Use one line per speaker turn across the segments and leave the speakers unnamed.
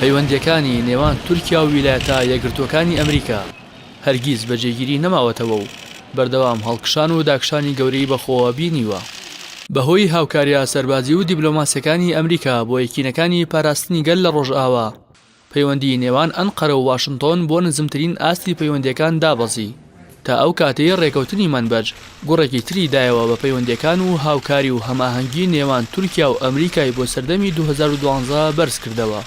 پەیوەندیەکانی نێوان تورکیا و ویلایەتە یەکگرتووەکانی ئەمریکا هەرگیز بەجێگیری نەماوەتەوە و بەردەوام هەڵکشان و داکشانی گەورەی بەخۆوە بینیوە. بەهۆی هاوکاریە سەربازی و دیبلۆماسیەکانی ئەمریکا بۆ یەکینەکانی پاراستنی گەل لە ڕۆژئاوا، پەیوەندی نێوان ئەنقەرە و واشنتۆن بۆ نزمترین ئاستی پەیوەندیەکان دابەزی. تا ئەو کاتەی ڕێکەوتنی مەنبەج گوڕێکی تری دایەوە بە پەیوەندیەکان و هاوکاری و هەماهەنگی نێوان تورکیا و ئەمریکای بۆ سەردەمی 2012 بەرز کردەوە.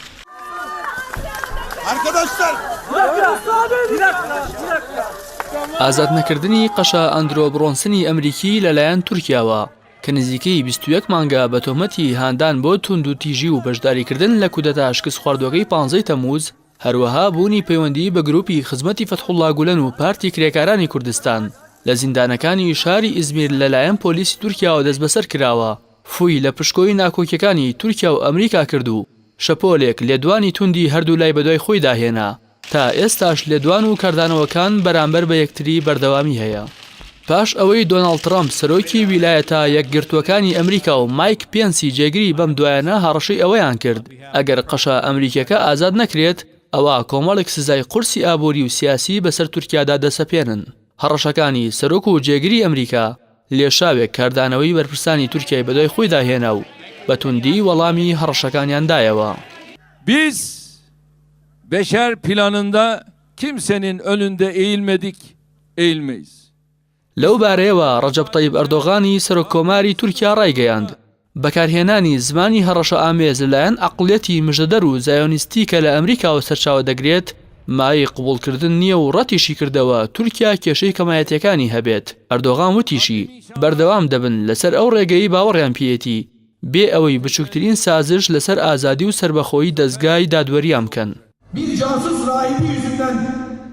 ئازاد نەکردنی قەشە ئەندرۆ برۆنسنی ئەمریکی لەلایەن تورکیاوە کە نزیکەی 21 مانگە بە تۆمەتی هاندان بۆ توند و تیژی و بەشداریکردن لە کودەتا شکست خواردوەکەی 15 تەمووز، هەروەها بوونی پەیوەندی بە گروپی خزمەتی فەتحوڵڵا گولەن و پارتی کرێکارانی کوردستان لە زیندانەکانی شاری ئیزمیر لەلایەن پۆلیسی تورکیاوە دەست بەسەر کراوە، فووی لە پشکۆی ناکۆکیەکانی تورکیا و ئەمریکا کرد و شەپۆلێک لێدوانی توندی هەردوو لای بەدوای خۆی داهێنا. تا ئێستاش لێدوان و کاردانەوەکان بەرامبەر بە یەکتری بەردەوامی هەیە. پاش ئەوەی دۆناڵد ترامپ سەرۆکی ویلایەتە یەکگرتووەکانی ئەمریکا و مایک پێنسی جێگیری بەم دوایانە هەڕەشەی ئەوەیان کرد ئەگەر قەشە ئەمریکیەکە ئازاد نەکرێت ئەوە کۆمەڵێک سزای قورسی ئابووری و سیاسی بەسەر تورکیادا دەسەپێنن. هەڕەشەکانی سەرۆک و جێگیری ئەمریکا لێشاوێک کاردانەوەی بەرپرسانی تورکیای بەدوای خۆی داهێنا و بە توندی وەڵامی هەڕەشەکانیاندایەوە.
Biz beşer planında kimsenin önünde eğilmedik, eğilmeyiz.
لەو بارەیەوە ڕەجەب تەیب ئەردۆغانی سەرۆککۆماری تورکیا ڕایگەیاند بەکارهێنانی زمانی هەڕەشە ئامێز لەلایەن عەقڵیەتی مژدەدەر و زایۆنیستی کە لە ئەمریکاوە سەرچاوە دەگرێت مای قبوڵکردن نییە و ڕەتیشی کردەوە تورکیا کێشەی کەمایەتیەکانی هەبێت. ئەردۆغان وتیشی بەردەوام دەبن لەسەر ئەو ڕێگەی باوەڕیان پێیەتی بێ ئەوەی بچووکترین سازش لەسەر ئازادی و سربەخۆیی دەستگای دادوەریان بکەن.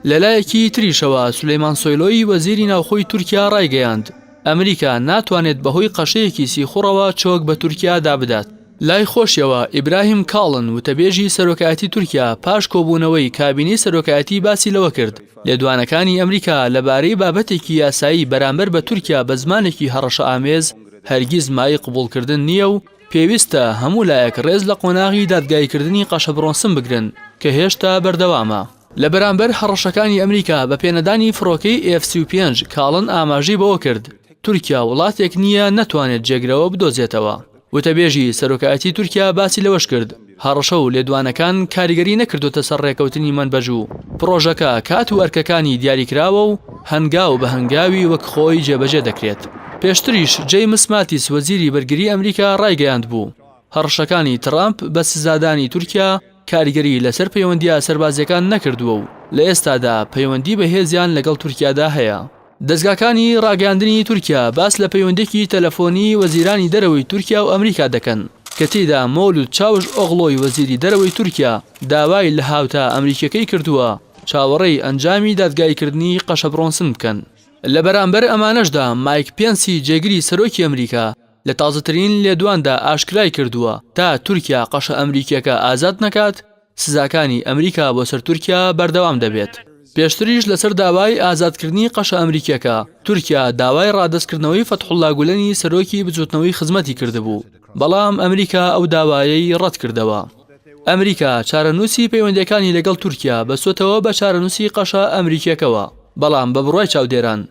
لەلایەکی تریشەوە سولەیمان سۆیلۆی وەزیری ناوخۆی تورکیا ڕایگەیاند ئەمریکا ناتوانێت بەهۆی قەشەیەکی سیخوڕەوە چۆک بە تورکیا دابدات. لای خۆشیەوە ئیبراهیم کاڵن وتەبێژی سەرۆکایەتی تورکیا پاش کۆبوونەوەی کابینەی سەرۆکایەتی باسی لەوە کرد لێدوانەکانی ئەمریکا لەبارەی بابەتێکی یاسایی بەرامبەر بە تورکیا بە زمانێکی هەڕەشە ئامێز هەرگیز مای قبوڵکردن نییە و پێویستە هەموو لایەک ڕێز لە قۆناغی دادگایکردنی قەشە برۆنسن بگرن کە هێشتا بەردەوامە. لە بەرامبەر هەڕەشەکانی ئەمریکا بە پێنەدانی فڕۆکەی F-35 کاڵن ئاماژەی بەوە کرد تورکیا وڵاتێک نییە نەتوانێت جێگرەوە بدۆزێتەوە. وتەبێژی سەرۆکایەتی تورکیا باسی لەوەش کرد هەڕەشە و لێدوانەکان کاریگەری نەکردوتە سەر ڕێکەوتنی مەنبەج و پرۆژەکە کات و ئەرکەکانی دیاریکراوە و هەنگاو بە هەنگاوی وەک خۆی جێبەجێ دەکرێت. پێشتریش جەیمس ماتیس وەزیری بەرگری ئەمریکا ڕایگەیاند بوو هەڕەشەکانی ترامپ بە سزادانی تورکیا کاریگەری لەسەر پەیوەندیە سەربازیەکان نەکردووە و لە ئێستادا پەیوەندی بەهێزیان لەگەڵ تورکیادا هەیە. دەستگاکانی ڕاگەاندنی تورکیا باس لە پەیوەندێکی تەلەفۆنی وەزیرانی دەرەوەی تورکیا و ئەمریکا دەکەن کە تێیدا مەولود چاوش ئۆغڵۆی وەزیری دەرەوەی تورکیا داوای لە هاوتا ئەمریکیەکەی کردووە چاوەڕێی ئەنجامی دادگایکردنی قەشە برۆنسن بکەن. لە بەرامبەر ئەمانەشدا مایک پێنسی جێگیری سەرۆکی ئەمریکا لە تازەترین لێدواندا ئاشکرای کردووە تا تورکیا قەشە ئەمریکیەکە ئازاد نەکات سزاکانی ئەمریکا بۆ سەر تورکیا بەردەوام دەبێت. پێشتریش لەسەر داوای ئازادکردنی قەشە ئەمریکیەکە تورکیا داوای ڕادەستکردنەوەی فەتحوڵڵا گولەنی سەرۆکی بجوتنەوەی خزمەتی کردبوو بەڵام ئەمریکا ئەو داوایەی ڕەت کردەوە. ئەمریکا چارەنووسی پەیوەندیەکانی لەگەڵ تورکیا بەسوتەوە بە چارەنووسی قەشە ئەمریکیەکەوە بەڵام بە بڕوای چاودێران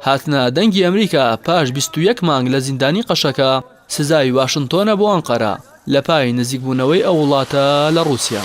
هاتنە دەنگی ئەمریکا پاش 21 مانگ لە زیندانی قەشەکە سزای واشنتۆنە بۆ ئەنقەرە لە پای نزیکبوونەوەی ئەو وڵاتە لە ڕووسیا.